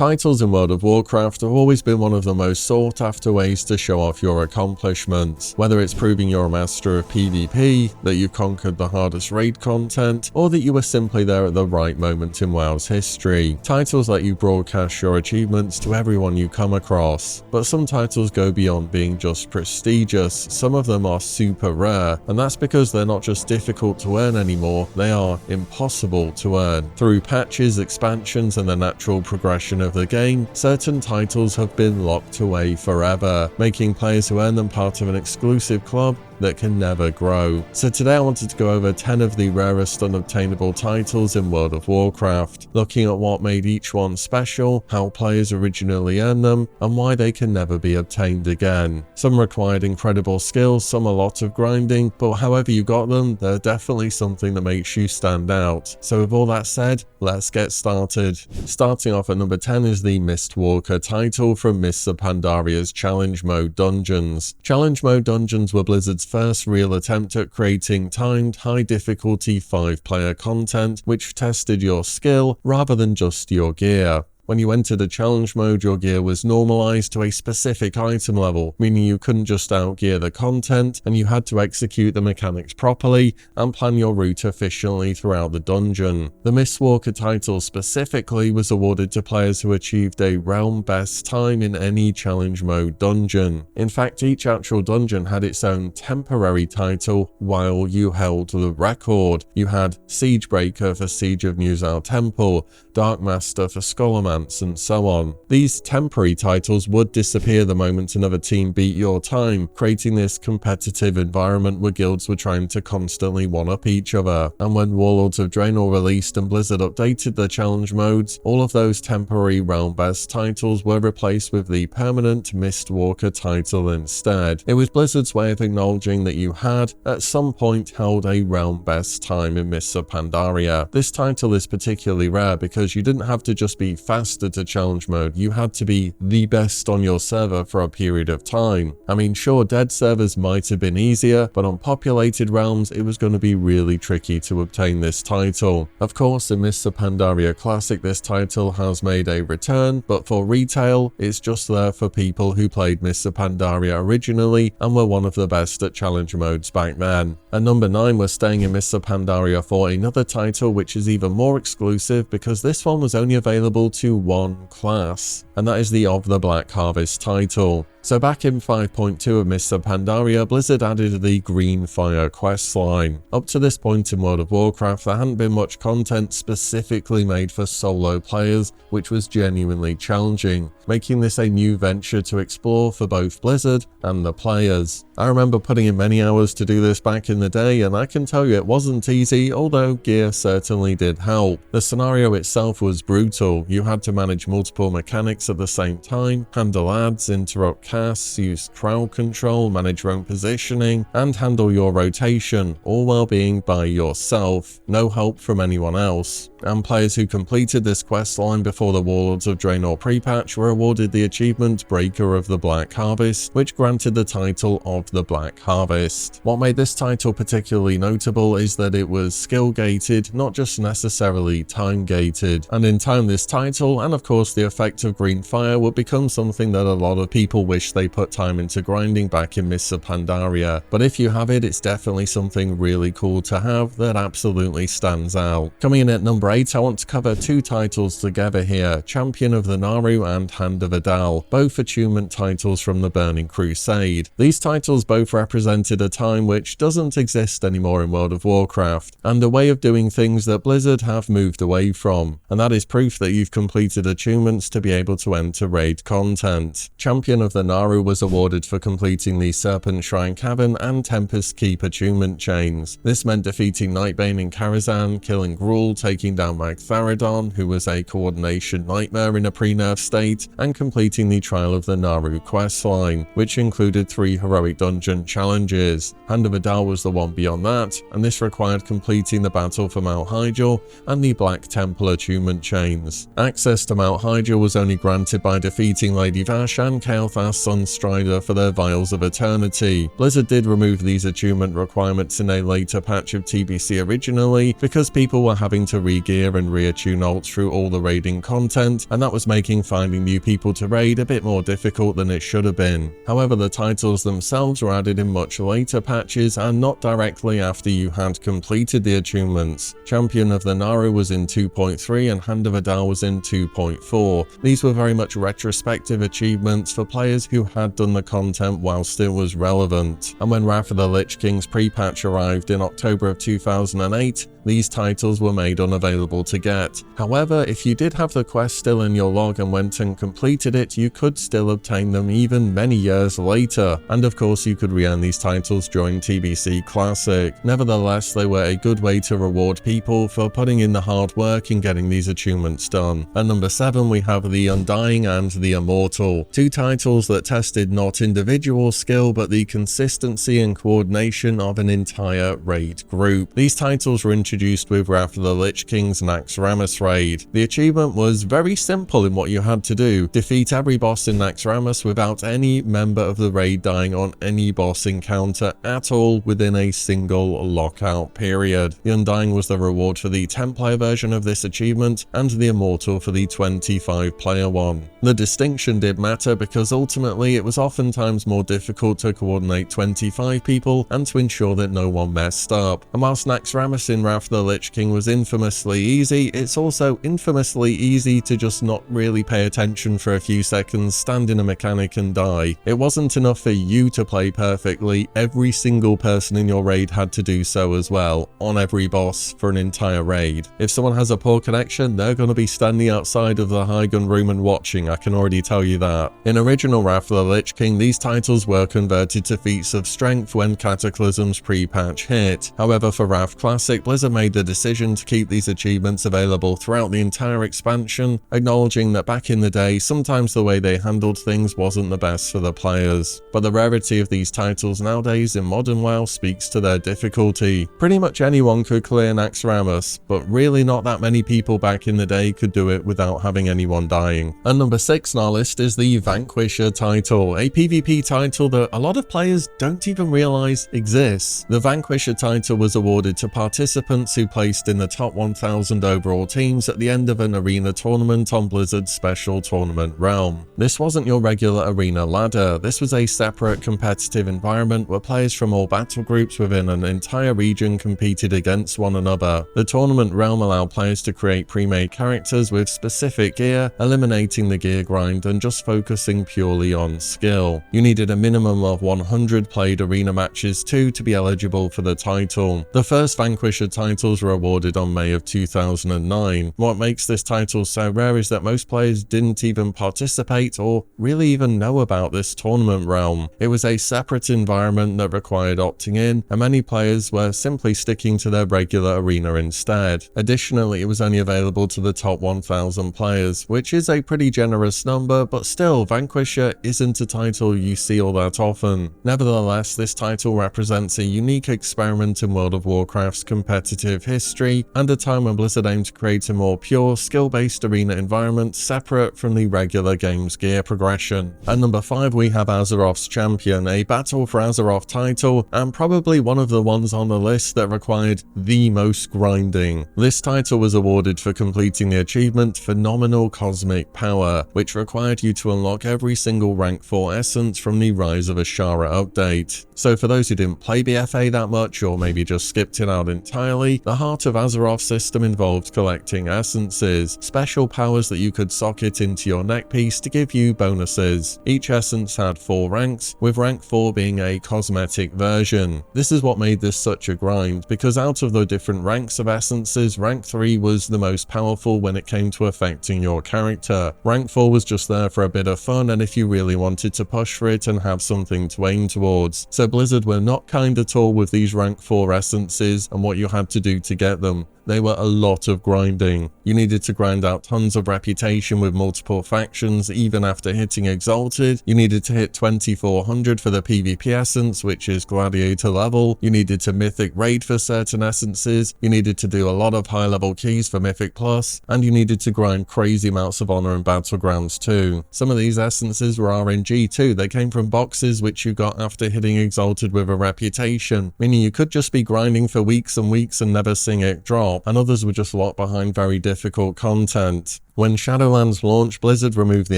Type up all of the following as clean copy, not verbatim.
Titles in World of Warcraft have always been one of the most sought after ways to show off your accomplishments, whether it's proving you're a master of PvP, that you've conquered the hardest raid content, or that you were simply there at the right moment in WoW's history. Titles let you broadcast your achievements to everyone you come across, but some titles go beyond being just prestigious. Some of them are super rare, and that's because they're not just difficult to earn anymore, they are impossible to earn. Through patches, expansions, and the natural progression of the game, certain titles have been locked away forever, making players who earn them part of an exclusive club that can never grow. So today I wanted to go over 10 of the rarest unobtainable titles in World of Warcraft, looking at what made each one special, how players originally earned them, and why they can never be obtained again. Some required incredible skills, some a lot of grinding, but however you got them, they're definitely something that makes you stand out. So with all that said, let's get started. Starting off at number 10 is the Mistwalker title from Mists of Pandaria's Challenge Mode Dungeons. Challenge Mode Dungeons were Blizzard's first real attempt at creating timed, high-difficulty 5-player content which tested your skill rather than just your gear. When you entered a challenge mode, your gear was normalized to a specific item level, meaning you couldn't just outgear the content, and you had to execute the mechanics properly and plan your route efficiently throughout the dungeon. The Mistwalker title specifically was awarded to players who achieved a realm best time in any challenge mode dungeon. In fact, each actual dungeon had its own temporary title while you held the record. You had Siegebreaker for Siege of Nuzal Temple, Darkmaster for Scholarman, and so on. These temporary titles would disappear the moment another team beat your time, creating this competitive environment where guilds were trying to constantly one-up each other. And when Warlords of Draenor released and Blizzard updated their challenge modes, all of those temporary realm best titles were replaced with the permanent Mistwalker title instead. It was Blizzard's way of acknowledging that you had, at some point, held a realm best time in Mists of Pandaria. This title is particularly rare because you didn't have to just be fast to challenge mode, you had to be the best on your server for a period of time. I mean, sure, dead servers might have been easier, but on populated realms it was going to be really tricky to obtain this title. Of course, in Mists of Pandaria Classic this title has made a return, but for retail it's just there for people who played Mists of Pandaria originally and were one of the best at challenge modes back then. At number 9 we're staying in Mists of Pandaria for another title which is even more exclusive because this one was only available to one class, and that is the Of the Black Harvest title. So back in 5.2 of Mists of Pandaria, Blizzard added the Green Fire questline. Up to this point in World of Warcraft, there hadn't been much content specifically made for solo players, which was genuinely challenging, making this a new venture to explore for both Blizzard and the players. I remember putting in many hours to do this back in the day, and I can tell you it wasn't easy, although gear certainly did help. The scenario itself was brutal. You had to manage multiple mechanics at the same time, handle ads, interrupt casts, use crowd control, manage your own positioning, and handle your rotation, all while being by yourself, no help from anyone else. And players who completed this questline before the Warlords of Draenor pre-patch were awarded the achievement Breaker of the Black Harvest, which granted the title of the Black Harvest. What made this title particularly notable is that it was skill-gated, not just necessarily time-gated. And in time this title, and of course the effect of Green Fire, would become something that a lot of people wish they put time into grinding back in Mists of Pandaria. But if you have it, it's definitely something really cool to have that absolutely stands out. Coming in at number 8, I want to cover two titles together here, Champion of the Naru and Hand of Adal, both achievement titles from the Burning Crusade. These titles both represented a time which doesn't exist anymore in World of Warcraft, and a way of doing things that Blizzard have moved away from, and that is proof that you've completed achievements to be able to enter raid content. Champion of the Naru was awarded for completing the Serpent Shrine Cavern and Tempest Keep achievement chains. This meant defeating Nightbane in Karazhan, killing Gruul, taking down Magtharidon, who was a coordination nightmare in a pre-nerf state, and completing the Trial of the Naru questline, which included 3 heroic dungeon challenges. Hand of Adal was the one beyond that, and this required completing the Battle for Mount Hyjal and the Black Temple achievement chains. Access to Mount Hyjal was only granted by defeating Lady Vash and Kael'thas Sunstrider for their Vials of Eternity. Blizzard did remove these achievement requirements in a later patch of TBC originally because people were having to re-gear gear and reattune ults through all the raiding content, and that was making finding new people to raid a bit more difficult than it should have been. However, the titles themselves were added in much later patches and not directly after you had completed the attunements. Champion of the Naru was in 2.3 and Hand of Adal was in 2.4. These were very much retrospective achievements for players who had done the content whilst it was relevant. And when Wrath of the Lich King's pre-patch arrived in October of 2008, these titles were made unavailable to get. However, if you did have the quest still in your log and went and completed it, you could still obtain them even many years later. And of course, you could re-earn these titles during TBC Classic. Nevertheless, they were a good way to reward people for putting in the hard work in getting these achievements done. At number 7, we have the Undying and the Immortal, two titles that tested not individual skill but the consistency and coordination of an entire raid group. These titles were introduced with Wrath of the Lich King's Naxxramas raid. The achievement was very simple in what you had to do: defeat every boss in Naxxramas without any member of the raid dying on any boss encounter at all within a single lockout period. The Undying was the reward for the 10-player version of this achievement, and the Immortal for the 25-player one. The distinction did matter because ultimately it was oftentimes more difficult to coordinate 25 people and to ensure that no one messed up. And whilst Naxxramas in Wrath of the Lich King was infamously easy, it's also infamously easy to just not really pay attention for a few seconds, stand in a mechanic and die. It wasn't enough for you to play perfectly, every single person in your raid had to do so as well, on every boss for an entire raid. If someone has a poor connection, they're going to be standing outside of the high gun room and watching, I can already tell you that. In original Wrath of the Lich King, these titles were converted to feats of strength when Cataclysm's pre-patch hit. However, for Wrath Classic, Blizzard made the decision to keep these achievements available throughout the entire expansion, acknowledging that back in the day, sometimes the way they handled things wasn't the best for the players. But the rarity of these titles nowadays in modern WoW speaks to their difficulty. Pretty much anyone could clear Naxxramas, but really not that many people back in the day could do it without having anyone dying. And number 6 on our list is the Vanquisher title, a PvP title that a lot of players don't even realize exists. The Vanquisher title was awarded to participants who placed in the top 1,000 overall teams at the end of an arena tournament on Blizzard's special tournament realm. This wasn't your regular arena ladder. This was a separate competitive environment where players from all battle groups within an entire region competed against one another. The tournament realm allowed players to create pre-made characters with specific gear, eliminating the gear grind and just focusing purely on skill. You needed a minimum of 100 played arena matches too to be eligible for the title. The first Vanquisher titles were awarded on May of 2009. What makes this title so rare is that most players didn't even participate or really even know about this tournament realm. It was a separate environment that required opting in, and many players were simply sticking to their regular arena instead. Additionally, it was only available to the top 1,000 players, which is a pretty generous number, but still, Vanquisher isn't a title you see all that often. Nevertheless, this title represents a unique experiment in World of Warcraft's competitive history, and a time when Blizzard aimed to create a more pure, skill-based arena environment separate from the regular game's gear progression. At number 5, we have Azeroth's Champion, a Battle for Azeroth title, and probably one of the ones on the list that required the most grinding. This title was awarded for completing the achievement Phenomenal Cosmic Power, which required you to unlock every single rank 4 essence from the Rise of Ashara update. So for those who didn't play BFA that much, or maybe just skipped it out entirely, the Heart of Azeroth system involved collecting essences, special powers that you could socket into your neckpiece to give you bonuses. Each essence had 4 ranks, with rank 4 being a cosmetic version. This is what made this such a grind, because out of the different ranks of essences, rank 3 was the most powerful when it came to affecting your character. Rank 4 was just there for a bit of fun and if you really wanted to push for it and have something to aim towards. So Blizzard were not kind at all with these rank 4 essences and what you had to do to get them. They were a lot of grinding. You needed to grind out tons of reputation with multiple factions even after hitting Exalted. You needed to hit 2400 for the PvP essence, which is Gladiator level. You needed to Mythic raid for certain essences. You needed to do a lot of high level keys for Mythic Plus, and you needed to grind crazy amounts of honor and battlegrounds too. Some of these essences were RNG too. They came from boxes which you got after hitting Exalted with a reputation, meaning you could just be grinding for weeks and weeks and never seeing it drop. And other others were just locked behind very difficult content. When Shadowlands launched, Blizzard removed the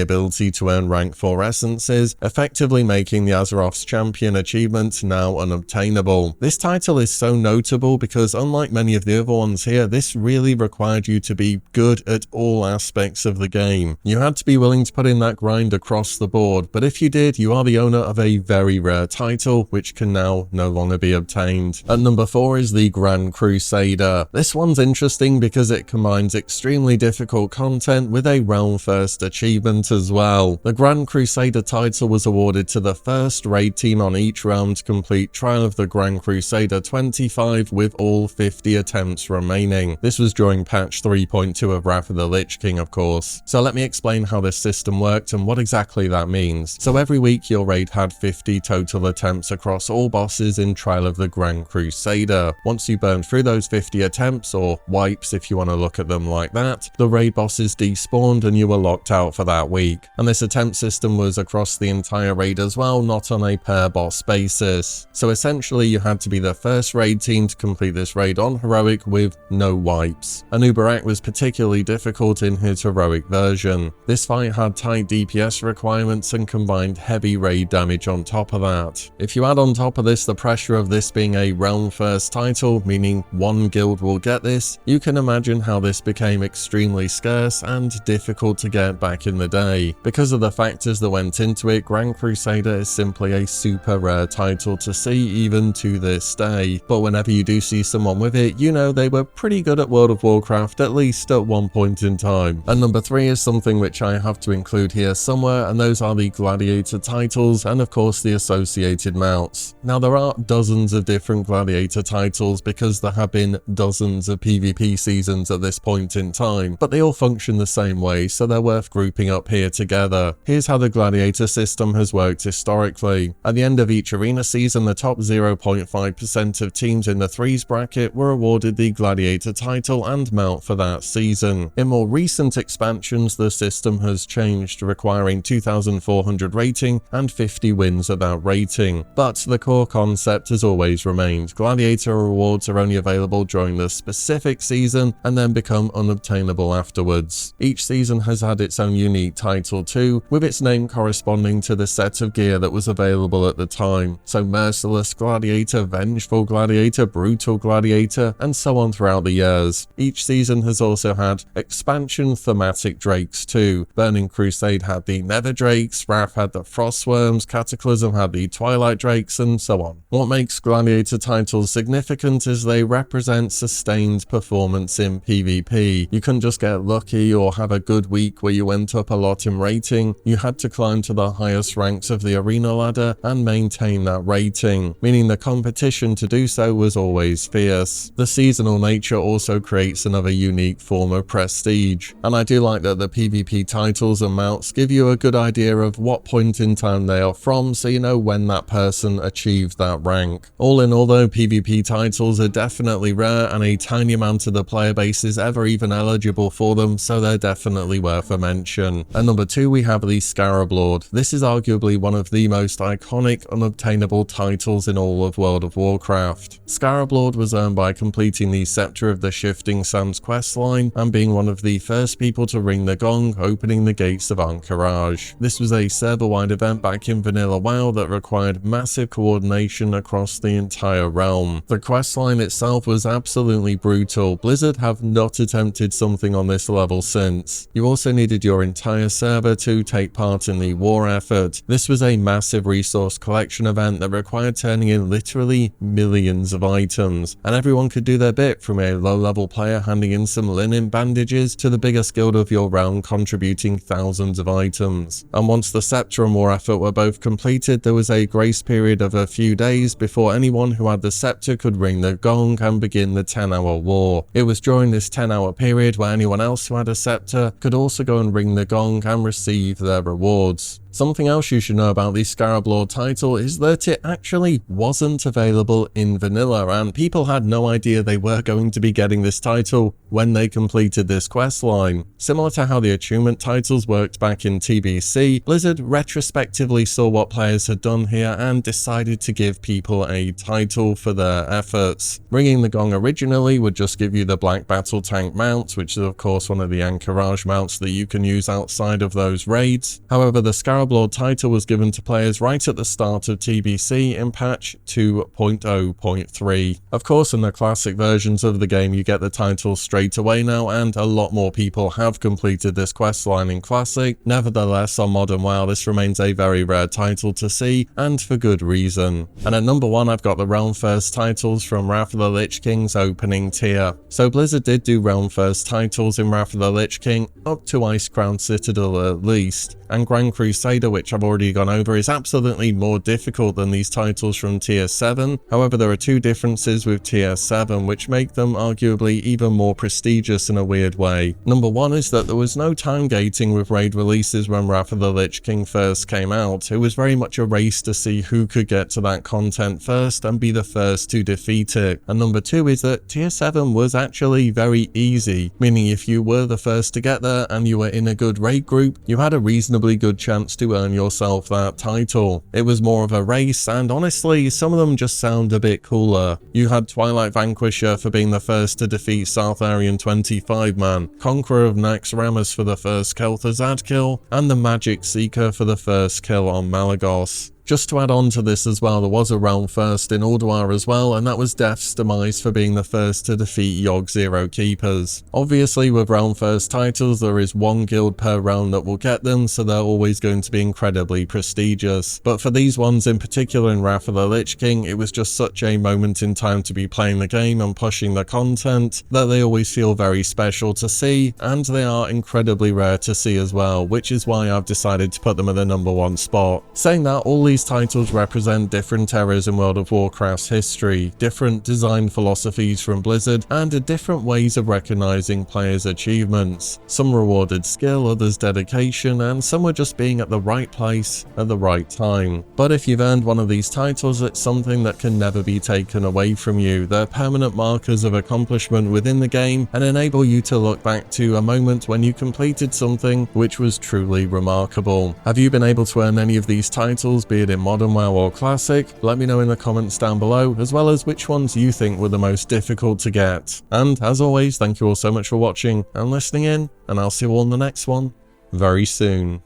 ability to earn rank 4 essences, effectively making the Azeroth's champion achievement now unobtainable. This title is so notable because unlike many of the other ones here, this really required you to be good at all aspects of the game. You had to be willing to put in that grind across the board, but if you did, you are the owner of a very rare title, which can now no longer be obtained. At number 4 is the Grand Crusader. This one's interesting because it combines extremely difficult content with a realm first achievement as well. The Grand Crusader title was awarded to the first raid team on each realm to complete Trial of the Grand Crusader 25 with all 50 attempts remaining. This was during patch 3.2 of Wrath of the Lich King, of course. So let me explain how this system worked and what exactly that means. So every week your raid had 50 total attempts across all bosses in Trial of the Grand Crusader. Once you burned through those 50 attempts, or wipes if you want to look at them like that, the raid bosses despawned and you were locked out for that week. And this attempt system was across the entire raid as well, not on a per boss basis. So essentially you had to be the first raid team to complete this raid on heroic with no wipes. And Uberak was particularly difficult in his heroic version. This fight had tight DPS requirements and combined heavy raid damage on top of that. If you add on top of this the pressure of this being a realm first title, meaning one guild will get this, you can imagine how this became extremely scarce and difficult to get back in the day. Because of the factors that went into it, Grand Crusader is simply a super rare title to see even to this day. But whenever you do see someone with it, you know they were pretty good at World of Warcraft, at least at one point in time. And number 3 is something which I have to include here somewhere, and those are the Gladiator titles and of course the associated mounts. Now there are dozens of different Gladiator titles because there have been dozens of PvP seasons at this point in time, but they all function the same way, so they're worth grouping up here together. Here's how the Gladiator system has worked historically. At the end of each arena season, the top 0.5% of teams in the 3s bracket were awarded the Gladiator title and mount for that season. In more recent expansions, the system has changed, requiring 2,400 rating and 50 wins at that rating. But the core concept has always remained. Gladiator rewards are only available during the specific season and then become unobtainable afterwards. Each season has had its own unique title too, with its name corresponding to the set of gear that was available at the time. So Merciless Gladiator, Vengeful Gladiator, Brutal Gladiator, and so on throughout the years. Each season has also had expansion thematic drakes too. Burning Crusade had the Nether Drakes, Wrath had the Frostworms, Cataclysm had the Twilight Drakes, and so on. What makes Gladiator titles significant is they represent sustained performance in PvP. You couldn't just get lucky or have a good week where you went up a lot in rating. You had to climb to the highest ranks of the arena ladder and maintain that rating, meaning the competition to do so was always fierce. The seasonal nature also creates another unique form of prestige, and I do like that the PvP titles and mounts give you a good idea of what point in time they are from, so you know when that person achieved that rank. All in all though, PvP titles are definitely rare and a tiny amount of the player base is ever even eligible for them, so they're definitely worth a mention. At number 2 we have the Scarab Lord. This is arguably one of the most iconic unobtainable titles in all of World of Warcraft. Scarab Lord was earned by completing the Scepter of the Shifting Sands questline and being one of the first people to ring the gong, opening the gates of Ahn'Qiraj. This was a server-wide event back in vanilla WoW that required massive coordination across the entire realm. The questline itself was absolutely brutal. Blizzard have not attempted something on this level since. You also needed your entire server to take part in the war effort. This was a massive resource collection event that required turning in literally millions of items, and everyone could do their bit, from a low-level player handing in some linen bandages to the biggest guild of your realm contributing thousands of items. And once the Scepter and war effort were both completed, there was a grace period of a few days before anyone who had the Scepter could ring the gong and begin the 10-hour war. It was during this 10-hour period where anyone else who had a Scepter could also go and ring the gong and receive their rewards. Something else you should know about the Scarab Lord title is that it actually wasn't available in vanilla, and people had no idea they were going to be getting this title when they completed this questline. Similar to how the attunement titles worked back in TBC, Blizzard retrospectively saw what players had done here and decided to give people a title for their efforts. Ringing the Gong originally would just give you the Black Battle Tank mount, which is of course one of the Anchorage mounts that you can use outside of those raids. However, the Scarab Lord title was given to players right at the start of TBC in patch 2.0.3. Of course, in the classic versions of the game you get the title straight away now, and a lot more people have completed this questline in Classic. Nevertheless, on Modern WoW this remains a very rare title to see, and for good reason. And at number 1 I've got the Realm First titles from Wrath of the Lich King's opening tier. So Blizzard did do Realm First titles in Wrath of the Lich King up to Icecrown Citadel at least, and Grand Crusader, which I've already gone over, is absolutely more difficult than these titles from tier 7. However, there are two differences with tier 7 which make them arguably even more prestigious in a weird way. Number 1 is that there was no time gating with raid releases when Wrath of the Lich King first came out. It was very much a race to see who could get to that content first and be the first to defeat it. And number 2 is that tier 7 was actually very easy, meaning if you were the first to get there and you were in a good raid group, you had a reasonably good chance to earn yourself that title. It was more of a race, and honestly some of them just sound a bit cooler. You had Twilight Vanquisher for being the first to defeat Sartharian 25-man, Conqueror of Naxxramas for the first Kel'Thuzad kill, and the Magic Seeker for the first kill on Malagos. Just to add on to this as well, there was a Realm First in Ulduar as well, and that was Death's Demise for being the first to defeat Yogg Zero Keepers. Obviously with Realm First titles there is one guild per realm that will get them, so they're always going to be incredibly prestigious. But for these ones in particular in Wrath of the Lich King, it was just such a moment in time to be playing the game and pushing the content that they always feel very special to see, and they are incredibly rare to see as well, which is why I've decided to put them at the number 1 spot. Saying that, all these titles represent different eras in World of Warcraft's history, different design philosophies from Blizzard, and different ways of recognizing players' achievements. Some rewarded skill, others dedication, and some were just being at the right place at the right time. But if you've earned one of these titles, it's something that can never be taken away from you. They're permanent markers of accomplishment within the game and enable you to look back to a moment when you completed something which was truly remarkable. Have you been able to earn any of these titles, be it in Modern WoW or Classic? Let me know in the comments down below, as well as which ones you think were the most difficult to get. And as always, thank you all so much for watching and listening in, and I'll see you all in the next one very soon.